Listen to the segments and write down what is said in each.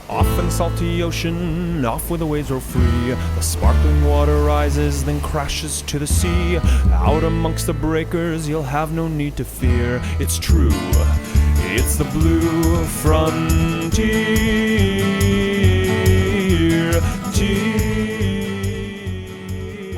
Off in salty ocean, off where the waves roll free. The sparkling water rises, then crashes to the sea. Out amongst the breakers, you'll have no need to fear. It's true, it's the blue frontier.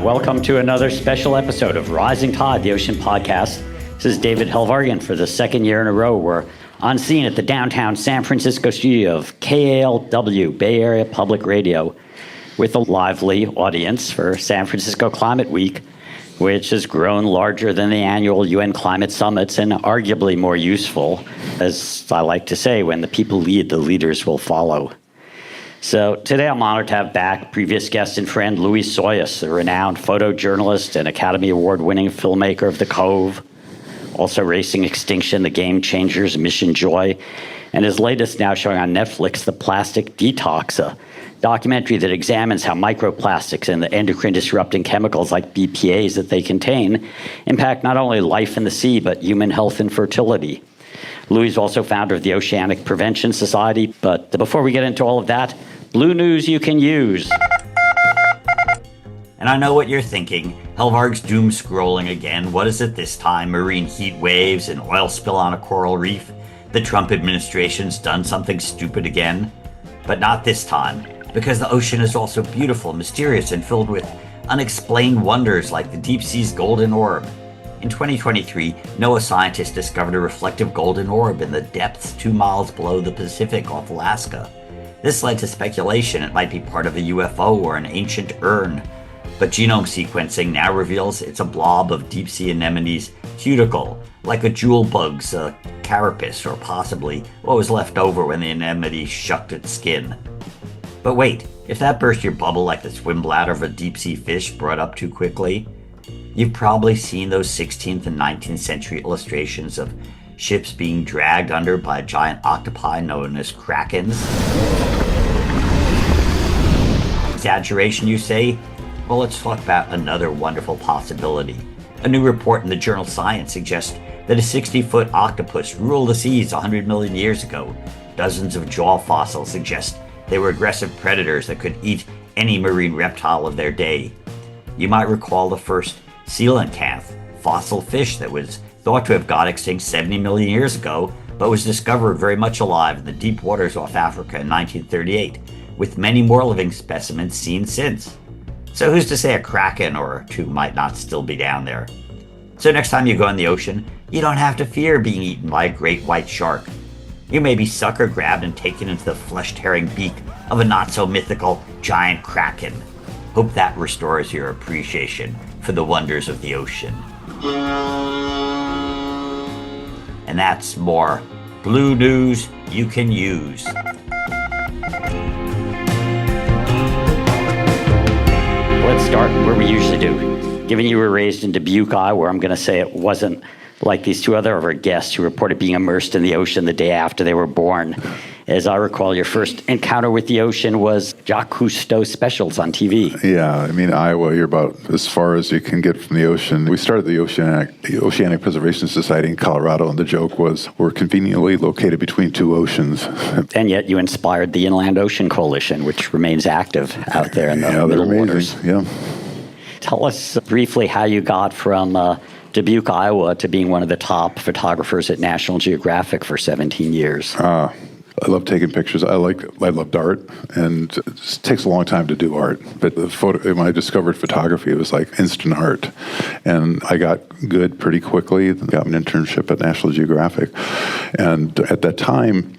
Welcome to another special episode of Rising Tide, the Ocean Podcast. This is David Helvarg, and for the second year in a row, we're on scene at the downtown San Francisco studio of KALW, Bay Area Public Radio, with a lively audience for San Francisco Climate Week, which has grown larger than the annual UN climate summits and arguably more useful. As I like to say, when the people lead, the leaders will follow. So today I'm honored to have back previous guest and friend Louie Psihoyos, the renowned photojournalist and Academy Award-winning filmmaker of The Cove, also Racing Extinction, The Game Changers, Mission Joy, and his latest now showing on Netflix, The Plastic Detox, a documentary that examines how microplastics and the endocrine-disrupting chemicals like BPAs that they contain impact not only life in the sea, but human health and fertility. Louie is also founder of the Oceanic Prevention Society, but before we get into all of that, blue news you can use. And I know what you're thinking. Helvarg's doom scrolling again. What is it this time? Marine heat waves, an oil spill on a coral reef? The Trump administration's done something stupid again? But not this time, because the ocean is also beautiful, mysterious, and filled with unexplained wonders like the deep sea's golden orb. In 2023, NOAA scientists discovered a reflective golden orb in the depths 2 miles below the Pacific off Alaska. This led to speculation it might be part of a UFO or an ancient urn. But genome sequencing now reveals it's a blob of deep-sea anemone's cuticle, like a jewel bug's carapace, or possibly what was left over when the anemone shucked its skin. But wait, if that burst your bubble like the swim bladder of a deep-sea fish brought up too quickly, you've probably seen those 16th and 19th century illustrations of ships being dragged under by giant octopi known as krakens. Exaggeration, you say? Well, let's talk about another wonderful possibility. A new report in the journal Science suggests that a 60-foot octopus ruled the seas 100 million years ago. Dozens of jaw fossils suggest they were aggressive predators that could eat any marine reptile of their day. You might recall the first coelacanth, fossil fish that was thought to have got extinct 70 million years ago, but was discovered very much alive in the deep waters off Africa in 1938, with many more living specimens seen since. So who's to say a kraken or two might not still be down there? So next time you go in the ocean, you don't have to fear being eaten by a great white shark. You may be sucker grabbed and taken into the flesh-tearing beak of a not-so-mythical giant kraken. Hope that restores your appreciation for the wonders of the ocean. And that's more blue news you can use. Let's start where we usually do. Given you were raised in Dubuque, Iowa, I'm going to say it wasn't like these two other of our guests who reported being immersed in the ocean the day after they were born. As I recall, your first encounter with the ocean was Jacques Cousteau specials on TV. Yeah, I mean, Iowa, you're about as far as you can get from the ocean. We started the Oceanic Preservation Society in Colorado, and the joke was we're conveniently located between two oceans. And yet you inspired the Inland Ocean Coalition, which remains active out there in the middle waters. Yeah. Tell us briefly how you got from Dubuque, Iowa, to being one of the top photographers at National Geographic for 17 years. I love taking pictures. I loved art, and it takes a long time to do art. But when I discovered photography, it was like instant art, and I got good pretty quickly. Got an internship at National Geographic, and at that time,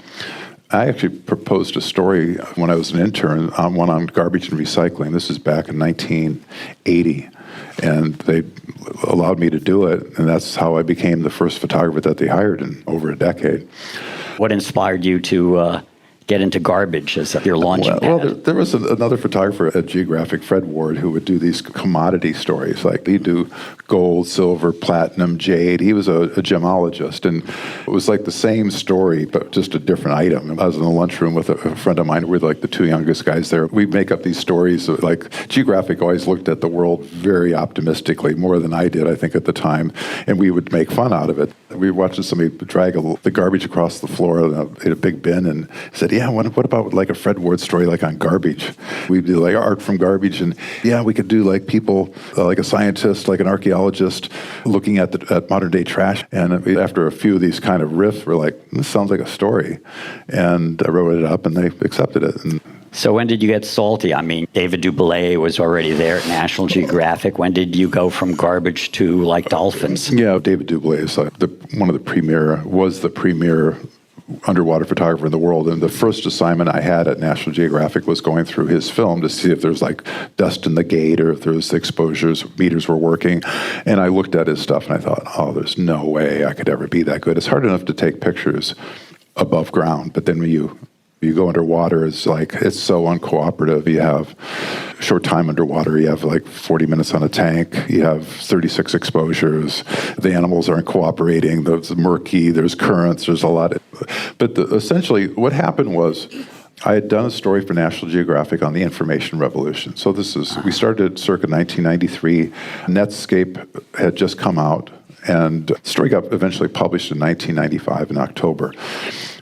I actually proposed a story when I was an intern, one on garbage and recycling. This is back in 1980. And they allowed me to do it, and that's how I became the first photographer that they hired in over a decade. What inspired you to get into garbage as your launching pad? Well, there was another photographer at Geographic, Fred Ward, who would do these commodity stories. Like he'd do gold, silver, platinum, jade. He was a gemologist, and it was like the same story, but just a different item. I was in the lunchroom with a friend of mine. We're like the two youngest guys there. We'd make up these stories. Like Geographic always looked at the world very optimistically, more than I did, I think, at the time, and we would make fun out of it. We were watching somebody drag the garbage across the floor in a big bin and said, yeah, what about like a Fred Ward story like on garbage? We do like art from garbage, and yeah, we could do like people, like a scientist, like an archaeologist, looking at modern day trash. And after a few of these kind of riffs, we're like, this sounds like a story. And I wrote it up, and they accepted it. And so when did you get salty? I mean, David Duboulet was already there at National Geographic. When did you go from garbage to like Dolphins? Yeah, David Duboulet is was the premier underwater photographer in the world. And the first assignment I had at National Geographic was going through his film to see if there's like dust in the gate or if there's exposures, meters were working. And I looked at his stuff and I thought, oh, there's no way I could ever be that good. It's hard enough to take pictures above ground, but then when you go underwater, it's so uncooperative. You have short time underwater. You have like 40 minutes on a tank. You have 36 exposures. The animals aren't cooperating. There's murky. There's currents. There's a lot. But essentially what happened was I had done a story for National Geographic on the information revolution. So we started circa 1993. Netscape had just come out, and the story got eventually published in 1995 in October.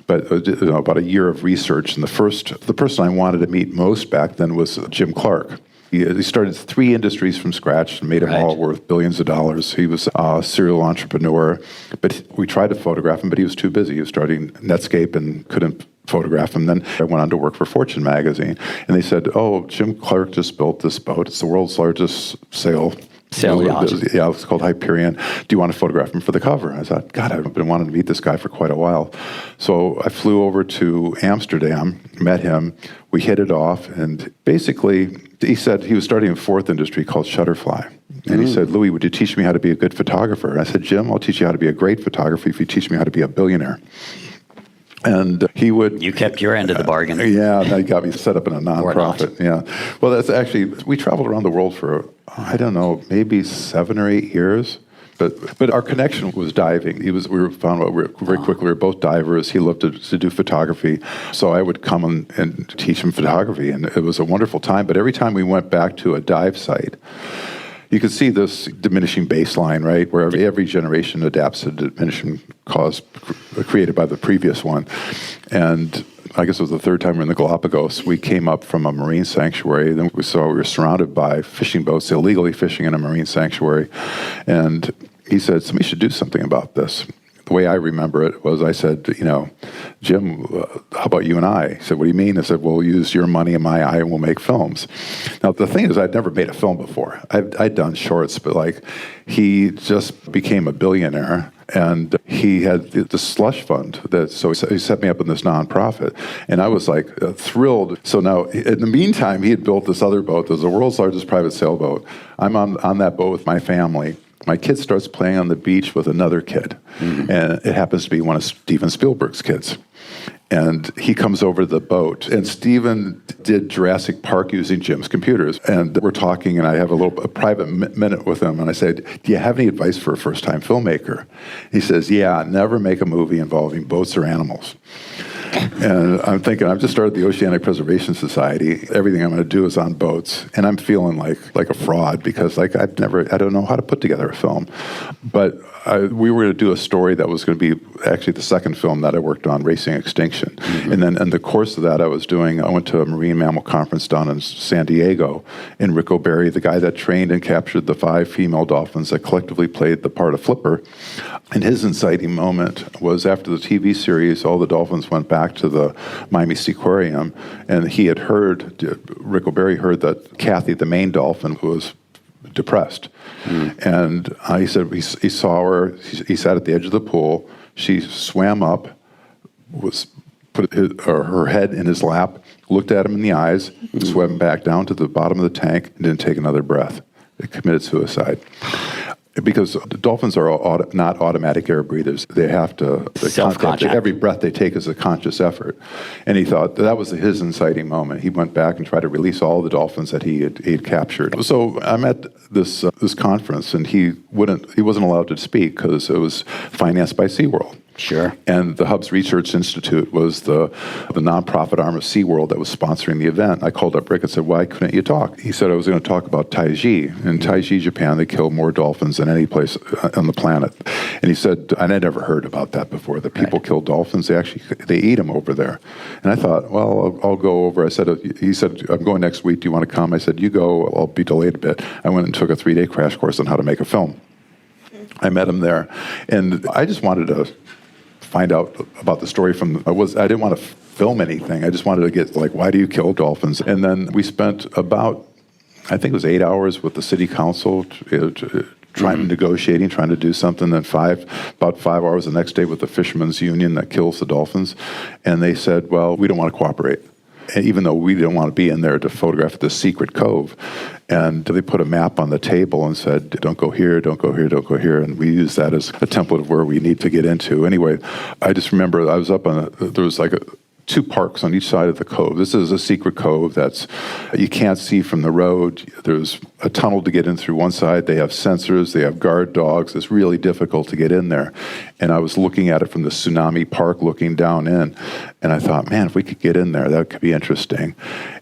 But about a year of research, and the person I wanted to meet most back then was Jim Clark. He started 3 industries from scratch and made them all worth billions of dollars. He was a serial entrepreneur, but we tried to photograph him, but he was too busy. He was starting Netscape and couldn't photograph him. Then I went on to work for Fortune magazine, and they said, oh, Jim Clark just built this boat. It's the world's largest sail yacht. Yeah, it's called Hyperion. Do you want to photograph him for the cover? I thought, God, I've been wanting to meet this guy for quite a while. So I flew over to Amsterdam, met him, we hit it off, and basically he said he was starting a 4th industry called Shutterfly. And he said, Louie, would you teach me how to be a good photographer? And I said, Jim, I'll teach you how to be a great photographer if you teach me how to be a billionaire. And he would... You kept your end of the bargain. Yeah, that got me set up in a nonprofit. Yeah. Well, that's actually... We traveled around the world for, I don't know, maybe 7 or 8 years. But our connection was diving. Found out very quickly we were both divers. He loved to do photography. So I would come and teach him photography. And it was a wonderful time. But every time we went back to a dive site, you could see this diminishing baseline, right, where every generation adapts to diminishing cause created by the previous one. And I guess it was the 3rd time we were in the Galapagos. We came up from a marine sanctuary. Then we saw we were surrounded by fishing boats, illegally fishing in a marine sanctuary. And he said, somebody should do something about this. The way I remember it was I said, Jim, how about you and I? He said, what do you mean? I said, well, we'll use your money and my eye and we'll make films. Now, the thing is, I'd never made a film before. I'd done shorts, but he just became a billionaire. And he had the slush fund. So he set me up in this nonprofit. And I was thrilled. So now, in the meantime, he had built this other boat. It was the world's largest private sailboat. I'm on that boat with my family. My kid starts playing on the beach with another kid. Mm-hmm. And it happens to be one of Steven Spielberg's kids. And he comes over to the boat, and Steven did Jurassic Park using Jim's computers. And we're talking, and I have a private minute with him, and I said, do you have any advice for a first-time filmmaker? He says, yeah, never make a movie involving boats or animals. And I'm thinking, I've just started the Oceanic Preservation Society. Everything I'm going to do is on boats. And I'm feeling like a fraud because I don't know how to put together a film. But we were going to do a story that was going to be actually the second film that I worked on, Racing Extinction. Mm-hmm. And then in the course of that, I went to a marine mammal conference down in San Diego, and Rick O'Barry, the guy that trained and captured the 5 female dolphins that collectively played the part of Flipper. And his inciting moment was after the TV series, all the dolphins went back to the Miami Seaquarium, and Rick O'Barry heard that Kathy, the main dolphin, was depressed. Mm. And he said he saw her, he sat at the edge of the pool, she swam up, put her head in his lap, looked at him in the eyes, swam back down to the bottom of the tank, and didn't take another breath. They committed suicide. Because the dolphins are not automatic air breathers. They have to... Self-contact. Every breath they take is a conscious effort. And he thought that was his inciting moment. He went back and tried to release all the dolphins that he had captured. So I'm at this conference, and he wasn't allowed to speak because it was financed by SeaWorld. Sure. And the Hubs Research Institute was the nonprofit arm of SeaWorld that was sponsoring the event. I called up Rick and said, why couldn't you talk? He said I was going to talk about Taiji. In Taiji, Japan, they kill more dolphins than any place on the planet. And he said, and I'd never heard about that before, that people kill dolphins. They eat them over there. And I thought, well, I'll go over. He said, I'm going next week. Do you want to come? I said, you go. I'll be delayed a bit. I went and took a 3-day crash course on how to make a film. I met him there. And I just wanted to find out about the story I didn't want to film anything. I just wanted to get, why do you kill dolphins? And then we spent about, I think it was 8 hours with the city council negotiating, trying to do something. Then about 5 hours the next day with the fishermen's union that kills the dolphins. And they said, well, we don't want to cooperate. And even though we didn't want to be in there to photograph this secret cove. And they put a map on the table and said, don't go here, don't go here, don't go here. And we used that as a template of where we need to get into. Anyway, I just remember I was up there was 2 parks on each side of the cove. This is a secret cove you can't see from the road. There's a tunnel to get in through one side. They have sensors. They have guard dogs. It's really difficult to get in there. And I was looking at it from the Tsunami Park, looking down in. And I thought, man, if we could get in there, that could be interesting.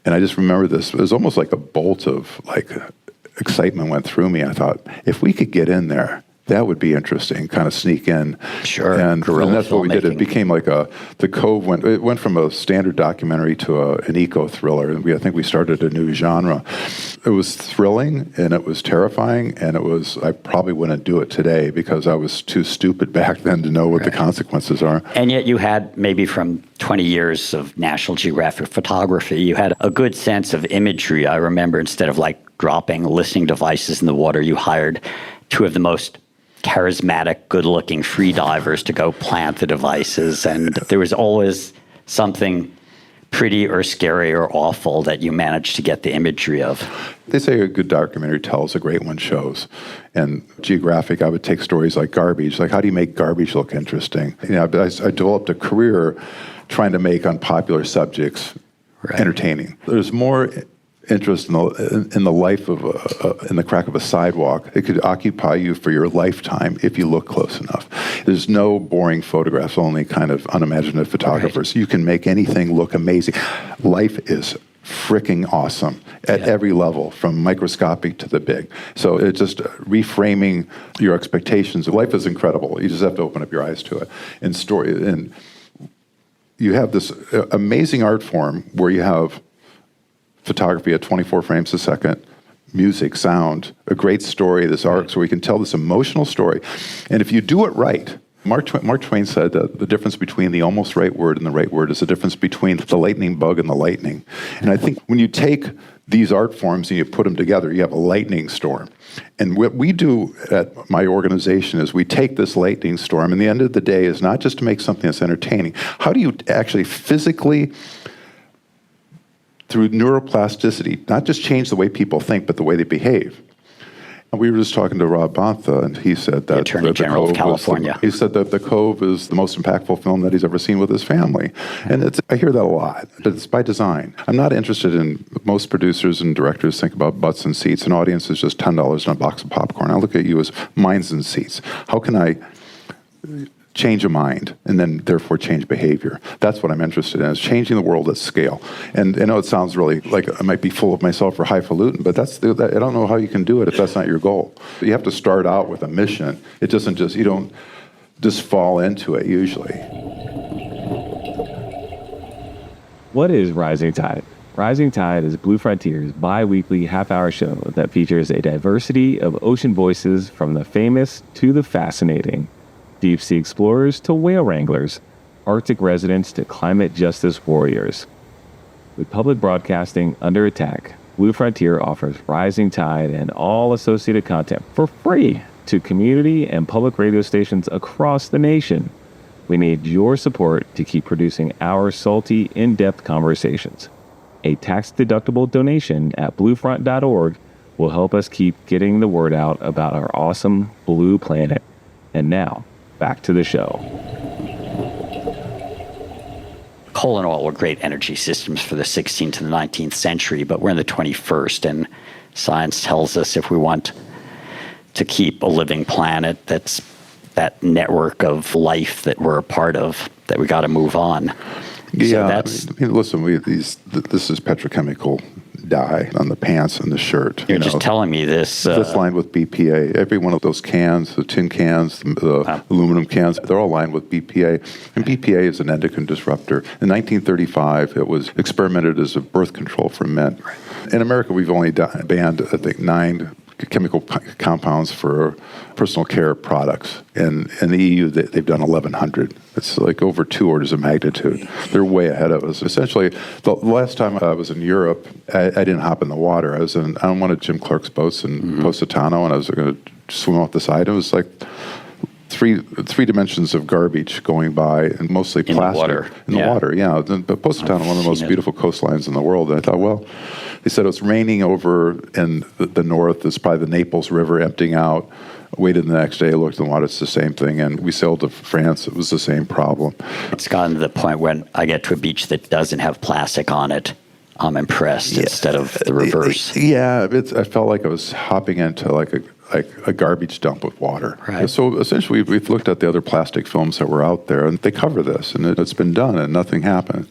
And I just remember this. It was almost like a bolt of excitement went through me. I thought, if we could get in there, that would be interesting, kind of sneak in. Sure. And that's what we did. It became the Cove went from a standard documentary to an eco-thriller. And I think we started a new genre. It was thrilling and it was terrifying, and I probably wouldn't do it today because I was too stupid back then to know what the consequences are. And yet you had, maybe from 20 years of National Geographic photography, you had a good sense of imagery. I remember, instead of dropping listening devices in the water, you hired 2 of the most charismatic, good-looking free divers to go plant the devices, and there was always something pretty or scary or awful that you managed to get the imagery of. They say a good documentary tells, a great one shows. And Geographic, I would take stories like garbage, how do you make garbage look interesting? I developed a career trying to make unpopular subjects entertaining. There's more interest in the life of in the crack of a sidewalk. It could occupy you for your lifetime if you look close enough. There's no boring photographs, only kind of unimaginative photographers. You can make anything look amazing. Life is freaking awesome at every level, from microscopic to the big. So it's just reframing your expectations. Life is incredible. You just have to open up your eyes to it. And you have this amazing art form where you have photography at 24 frames a second, music, sound, a great story, this arc, so we can tell this emotional story. And if you do it right, Mark Twain said that the difference between the almost right word and the right word is the difference between the lightning bug and the lightning. And I think when you take these art forms and you put them together, you have a lightning storm. And what we do at my organization is we take this lightning storm, and the end of the day is not just to make something that's entertaining. How do you actually physically, through neuroplasticity, not just change the way people think, but the way they behave? And we were just talking to Rob Bontha, and he said that the Attorney General of California. He said that The Cove is the most impactful film that he's ever seen with his family. And I hear that a lot, but it's by design. I'm not interested in, most producers and directors think about butts and seats. An audience is just $10 and a box of popcorn. I look at you as minds and seats. How can I change a mind and then therefore change behavior? That's what I'm interested in, is changing the world at scale. And I know it sounds really like I might be full of myself or highfalutin, but I don't know how you can do it if that's not your goal. You have to start out with a mission. It doesn't just, you don't just fall into it usually. What is Rising Tide? Rising Tide is Blue Frontier's bi-weekly half-hour show that features a diversity of ocean voices, from the famous to the fascinating, deep sea explorers to whale wranglers, Arctic residents to climate justice warriors. With public broadcasting under attack, Blue Frontier offers Rising Tide and all associated content for free to community and public radio stations across the nation. We need your support to keep producing our salty, in-depth conversations. A tax-deductible donation at bluefront.org will help us keep getting the word out about our awesome blue planet. And now, back to the show. Coal and oil were great energy systems for the 16th to the 19th century, but we're in the 21st, and science tells us if we want to keep a living planet that's that network of life that we're a part of, that we got to move on. Yeah, So listen, this is petrochemical dye on the pants and the shirt. you're just telling me this. This lined with BPA. Every one of those cans, the tin cans, the aluminum cans, they're all lined with BPA. And BPA is an endocrine disruptor. In 1935, it was experimented as a birth control for men. In America, we've only banned, I think, 9 chemical compounds for personal care products. In the EU, they've done 1,100. It's like over 2 orders of magnitude. They're way ahead of us. Essentially, the last time I was in Europe, I didn't hop in the water. I was on one of Jim Clark's boats in Positano, and I was going to swim off the side. It was like three dimensions of garbage going by, and mostly plastic. In the water, yeah. But Positano, one of the most beautiful coastlines in the world. And I thought, well, they said it was raining over in the north. It's probably the Naples River emptying out. Waited the next day, looked in the water, it's the same thing. And we sailed to France, it was the same problem. It's gotten to the point when I get to a beach that doesn't have plastic on it, I'm impressed instead of the reverse. Yeah, I felt like I was hopping into like a garbage dump with water. Right. So essentially, we've looked at the other plastic films that were out there, and they cover this, and it's been done, and nothing happened.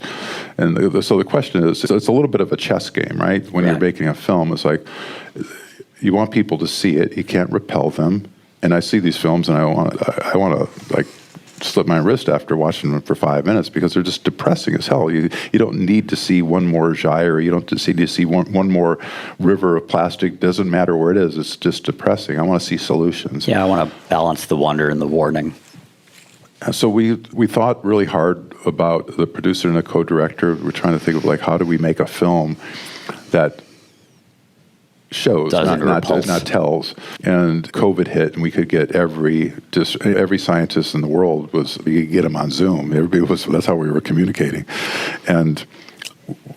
And so the question is, it's a little bit of a chess game, right? When you're making a film, it's like, you want people to see it, you can't repel them. And I see these films, and I want to like slip my wrist after watching them for 5 minutes because they're just depressing as hell. You don't need to see one more gyre. You don't need to see one more river of plastic. Doesn't matter where it is. It's just depressing. I want to see solutions. Yeah, I want to balance the wonder and the warning. So we thought really hard about the producer and the co-director. We're trying to think of like, how do we make a film that shows, not tells. And COVID hit, and we could get every scientist in the world we could get them on Zoom. That's how we were communicating. And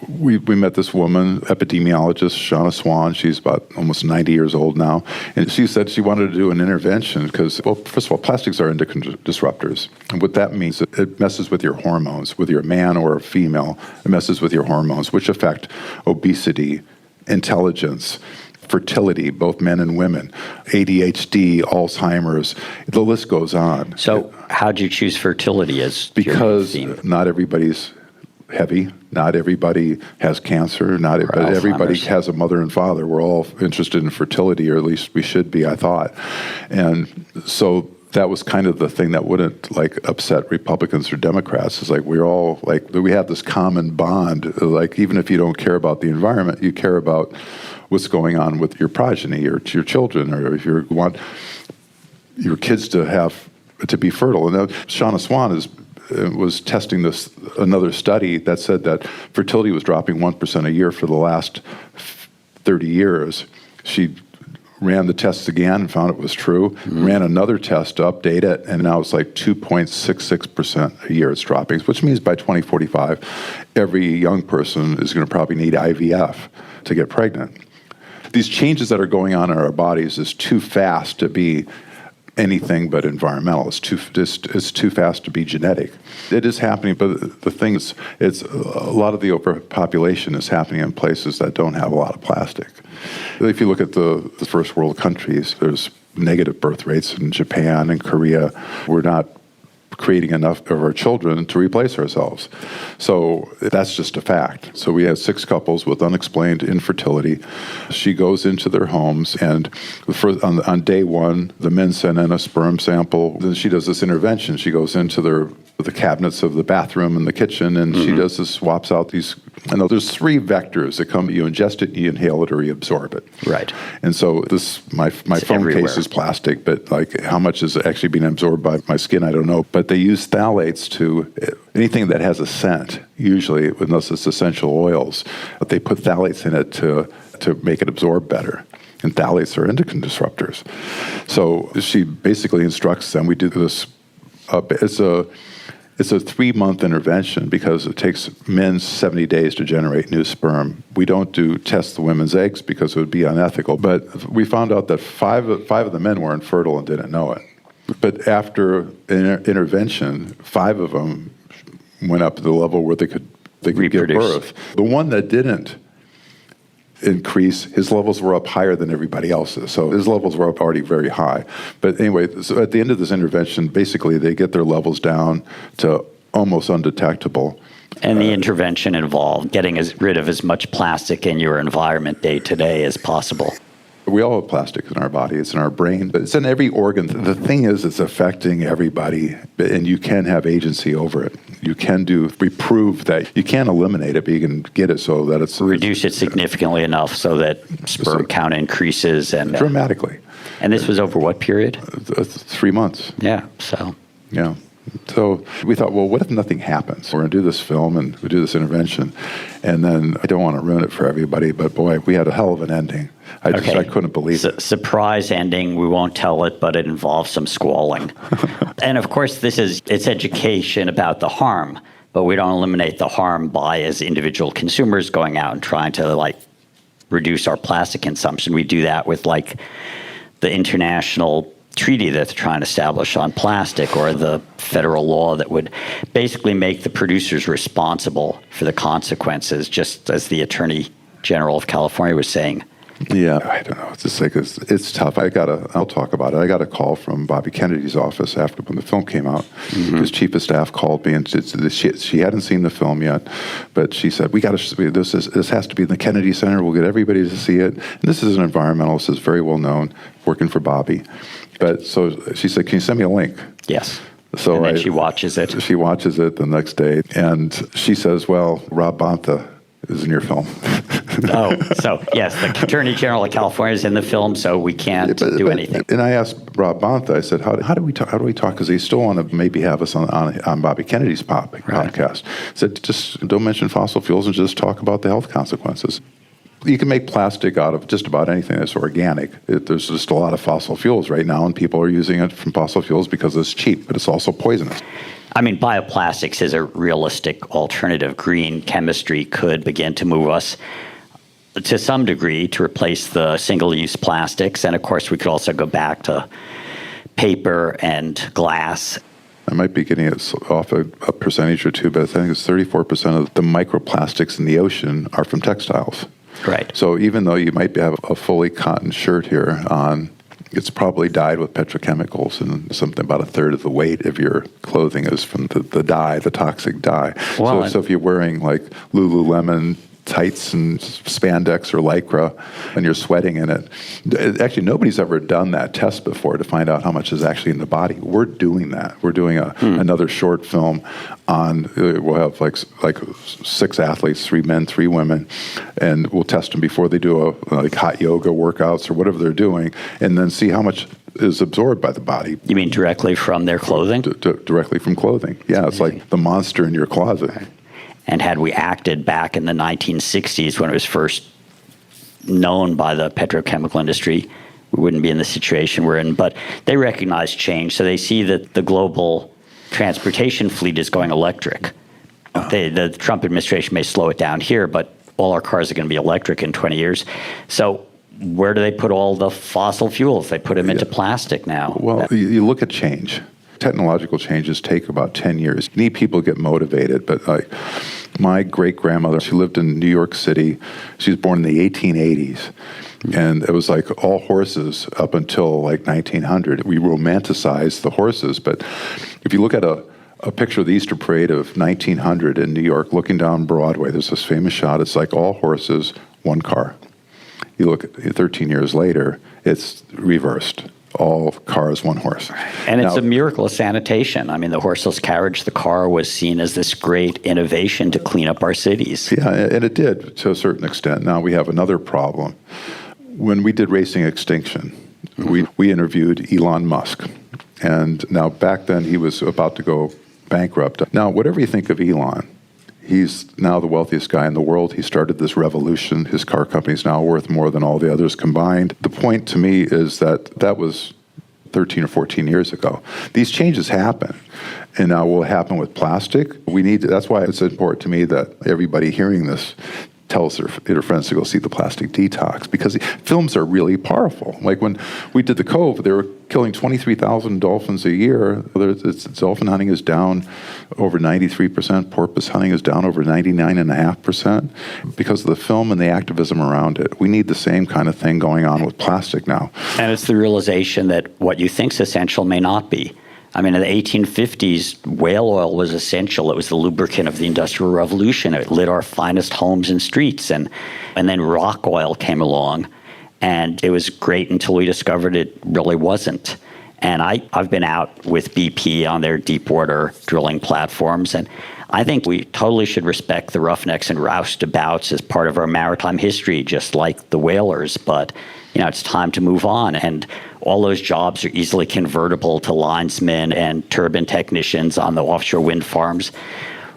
we met this woman, epidemiologist, Shauna Swan. She's about almost 90 years old now. And she said she wanted to do an intervention because, well, first of all, plastics are endocrine disruptors. And what that means, it messes with your hormones, whether you're a man or a female. It messes with your hormones, which affect obesity, intelligence, fertility, both men and women, ADHD, Alzheimer's, the list goes on. So how'd you choose fertility as because your theme? Not everybody's heavy, not everybody has cancer, not everybody has a mother and father. We're all interested in fertility, or at least we should be, I thought. And so that was kind of the thing that wouldn't like upset Republicans or Democrats. It's like we're all like, we have this common bond. Like even if you don't care about the environment, you care about what's going on with your progeny or your children, or if you want your kids to be fertile. And Shauna Swan was testing another study that said that fertility was dropping 1% a year for the last 30 years. She ran the tests again and found it was true, ran another test to update it, and now it's like 2.66% a year it's dropping, which means by 2045, every young person is going to probably need IVF to get pregnant. These changes that are going on in our bodies is too fast to be anything but environmental. It's too fast to be genetic. It is happening, but the thing is, it's a lot of the overpopulation is happening in places that don't have a lot of plastic. If you look at the first world countries, there's negative birth rates in Japan and Korea. We're not creating enough of our children to replace ourselves. So that's just a fact. So we had 6 couples with unexplained infertility. She goes into their homes, and on day 1, the men send in a sperm sample. Then she does this intervention. She goes into the cabinets of the bathroom and the kitchen, and she does this, swaps out these. And there's 3 vectors that come. You ingest it, you inhale it, or you absorb it. Right. And so my phone everywhere. Case is plastic, but like how much is actually being absorbed by my skin, I don't know. But they use phthalates to anything that has a scent, usually, unless it's essential oils. But they put phthalates in it to make it absorb better. And phthalates are endocrine disruptors. So she basically instructs them. We do this. It's a 3-month intervention because it takes men 70 days to generate new sperm. We don't test the women's eggs because it would be unethical. But we found out that 5 of the men were infertile and didn't know it. But after an intervention, 5 of them went up to the level where they could give birth. The one that didn't increase. His levels were up higher than everybody else's. So his levels were up already very high. But anyway, so at the end of this intervention, basically they get their levels down to almost undetectable. And the intervention involved getting rid of as much plastic in your environment day to day as possible. We all have plastic in our body. It's in our brain, but it's in every organ. The thing is, it's affecting everybody, and you can have agency over it. You can we prove that you can't eliminate it, but you can get it so that it's... Reduce it significantly enough so that sperm count increases. And dramatically. And this was over what period? 3 months. Yeah, so... Yeah. So we thought, well, what if nothing happens? We're going to do this film and we do this intervention. And then I don't want to ruin it for everybody, but boy, we had a hell of an ending. I couldn't believe it. Surprise ending. We won't tell it, but it involves some squalling. And of course, it's education about the harm, but we don't eliminate the harm by, as individual consumers, going out and trying to reduce our plastic consumption. We do that with the international treaty that they're trying to establish on plastic, or the federal law that would basically make the producers responsible for the consequences, just as the Attorney General of California was saying. Yeah, I don't know. It's just it's tough. I'll talk about it. I got a call from Bobby Kennedy's office after when the film came out. Mm-hmm. His chief of staff called me, and she hadn't seen the film yet, but she said, this has to be in the Kennedy Center. We'll get everybody to see it. And this is an environmentalist, is very well known, working for Bobby. But so she said, can you send me a link? Yes. So and then she watches it. She watches it the next day, and she says, well, Rob Bonta is in your film. Oh, so yes, the Attorney General of California is in the film, so we can't do anything. And I asked Rob Bonta, I said, how do we talk? Because they still want to maybe have us on Bobby Kennedy's podcast. I said, just don't mention fossil fuels and just talk about the health consequences. You can make plastic out of just about anything that's organic. There's just a lot of fossil fuels right now, and people are using it from fossil fuels because it's cheap, but it's also poisonous. I mean, bioplastics is a realistic alternative. Green chemistry could begin to move us to some degree to replace the single-use plastics. And, of course, we could also go back to paper and glass. I might be getting it off a percentage or two, but I think it's 34% of the microplastics in the ocean are from textiles. Right. So even though you might have a fully cotton shirt here on, it's probably dyed with petrochemicals, and something about a third of the weight of your clothing is from the dye, the toxic dye. Well, so if you're wearing Lululemon tights and spandex or lycra and you're sweating in it, actually nobody's ever done that test before to find out how much is actually in the body. We're doing that. We're doing another short film on, we'll have like 6 athletes, 3 men, 3 women, and we'll test them before they do hot yoga workouts or whatever they're doing, and then see how much is absorbed by the body. You mean directly from their clothing? Directly from clothing. Yeah, it's like the monster in your closet. Right. And had we acted back in the 1960s when it was first known by the petrochemical industry, we wouldn't be in the situation we're in. But they recognize change, so they see that the global transportation fleet is going electric. The Trump administration may slow it down here, but all our cars are going to be electric in 20 years. So where do they put all the fossil fuels? They put them into plastic now. Well, you look at change. Technological changes take about 10 years. You need people to get motivated, but my great-grandmother, she lived in New York City. She was born in the 1880s, and it was all horses up until 1900. We romanticized the horses, but if you look at a picture of the Easter Parade of 1900 in New York, looking down Broadway, there's this famous shot. It's all horses, 1 car. You look at 13 years later, it's reversed. All cars, 1 horse. And it's a miracle of sanitation. I mean, the horseless carriage, the car, was seen as this great innovation to clean up our cities. Yeah, and it did to a certain extent. Now we have another problem. When we did Racing Extinction, we interviewed Elon Musk. And now back then he was about to go bankrupt. Now, whatever you think of Elon, he's now the wealthiest guy in the world. He started this revolution. His car company's now worth more than all the others combined. The point to me is that was 13 or 14 years ago. These changes happen, and now will happen with plastic. That's why it's important to me that everybody hearing this tells their friends to go see the Plastic Detox, because films are really powerful. Like when we did The Cove, they were killing 23,000 dolphins a year. Dolphin hunting is down over 93%. Porpoise hunting is down over 99.5% because of the film and the activism around it. We need the same kind of thing going on with plastic now. And it's the realization that what you think's essential may not be. I mean, in the 1850s, whale oil was essential. It was the lubricant of the Industrial Revolution. It lit our finest homes and streets. And then rock oil came along, and it was great until we discovered it really wasn't. And I've been out with BP on their deep water drilling platforms, and I think we totally should respect the roughnecks and roustabouts as part of our maritime history, just like the whalers. But it's time to move on, and all those jobs are easily convertible to linesmen and turbine technicians on the offshore wind farms.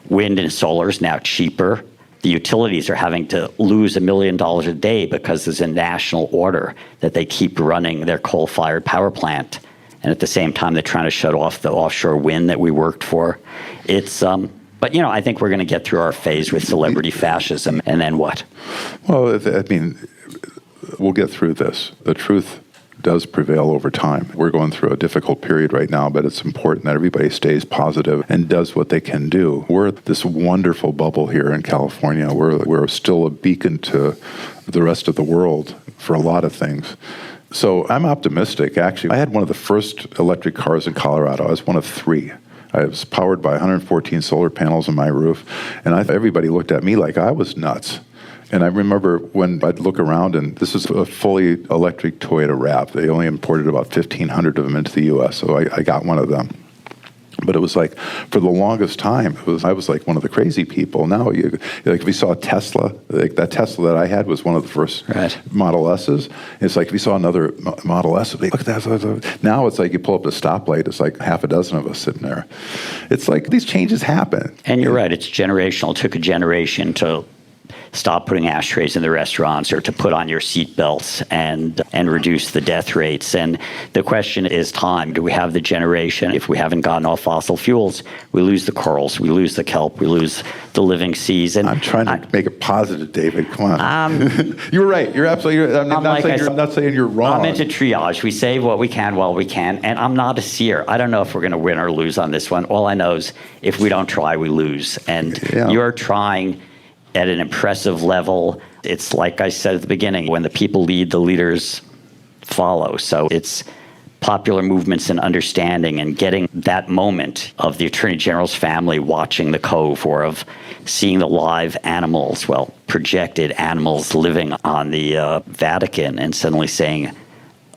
Wind and solar is now cheaper. The utilities are having to lose $1 million a day because there's a national order that they keep running their coal-fired power plant. And at the same time, they're trying to shut off the offshore wind that we worked for. But I think we're going to get through our phase with celebrity fascism, and then what? Well, I mean, we'll get through this. The truth does prevail over time. We're going through a difficult period right now, but it's important that everybody stays positive and does what they can do. We're this wonderful bubble here in California. We're still a beacon to the rest of the world for a lot of things. So I'm optimistic, actually. I had one of the first electric cars in Colorado. I was one of 3. I was powered by 114 solar panels on my roof, and everybody looked at me like I was nuts. And I remember when I'd look around, and this is a fully electric Toyota RAV. They only imported about 1,500 of them into the U.S., so I got one of them. But it was like, for the longest time, I was like one of the crazy people. Now, if you saw a Tesla, like that Tesla that I had was one of the first Model S's. It's like if you saw another Model S, look at that. Now it's like you pull up the stoplight, it's like half a dozen of us sitting there. It's like these changes happen. And you're right, it's generational. It took a generation to stop putting ashtrays in the restaurants, or to put on your seatbelts and reduce the death rates. And the question is time. Do we have the generation? If we haven't gotten off fossil fuels, we lose the corals, we lose the kelp, we lose the living seas. And I'm trying to make it positive, David. Come on. You're right. You're absolutely right. I'm not saying you're wrong. I'm into triage. We save what we can while we can. And I'm not a seer. I don't know if we're going to win or lose on this one. All I know is if we don't try, we lose. And you're trying at an impressive level. It's like I said at the beginning, when the people lead, the leaders follow. So it's popular movements and understanding and getting that moment of the Attorney General's family watching the Cove, or of seeing the live animals, projected animals living on the Vatican, and suddenly saying,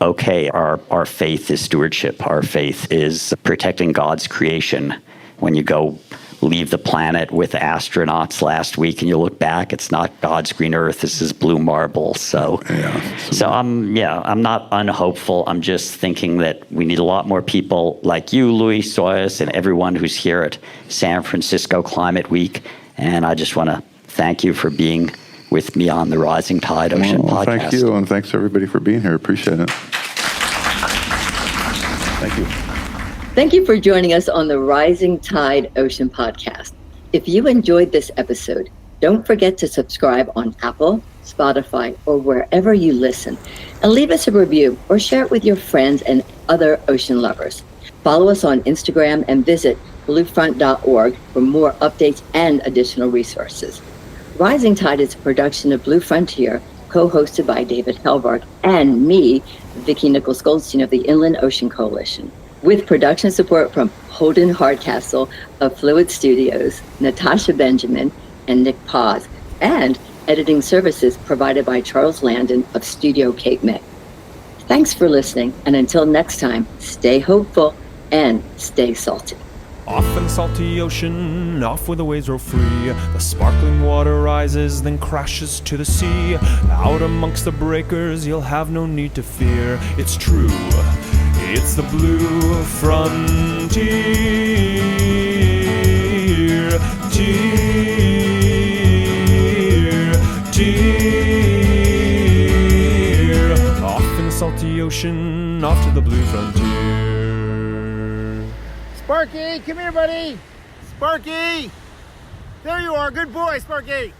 okay, our faith is stewardship. Our faith is protecting God's creation. When you go leave the planet with astronauts last week and you look back, it's not God's green earth, this is blue marble. So I'm not unhopeful. I'm just thinking that we need a lot more people like you, Louie Psihoyos, and everyone who's here at San Francisco Climate Week. And I just want to thank you for being with me on the Rising Tide Ocean podcast. Thank you, and thanks everybody for being here. Appreciate it. Thank you. Thank you for joining us on the Rising Tide Ocean podcast. If you enjoyed this episode, don't forget to subscribe on Apple, Spotify, or wherever you listen, and leave us a review or share it with your friends and other ocean lovers. Follow us on Instagram and visit bluefront.org for more updates and additional resources. Rising Tide is a production of Blue Frontier, co-hosted by David Helvarg and me, Vicki Nichols-Goldstein of the Inland Ocean Coalition, with production support from Holden Hardcastle of Fluid Studios, Natasha Benjamin, and Nick Paz, and editing services provided by Charles Landon of Studio Cape May. Thanks for listening, and until next time, stay hopeful and stay salty. Off in the salty ocean, off where the waves roll free. The sparkling water rises, then crashes to the sea. Out amongst the breakers, you'll have no need to fear. It's true, it's the blue frontier. Off in the salty ocean, off to the blue frontier. Sparky, come here, buddy. Sparky! There you are. Good boy, Sparky.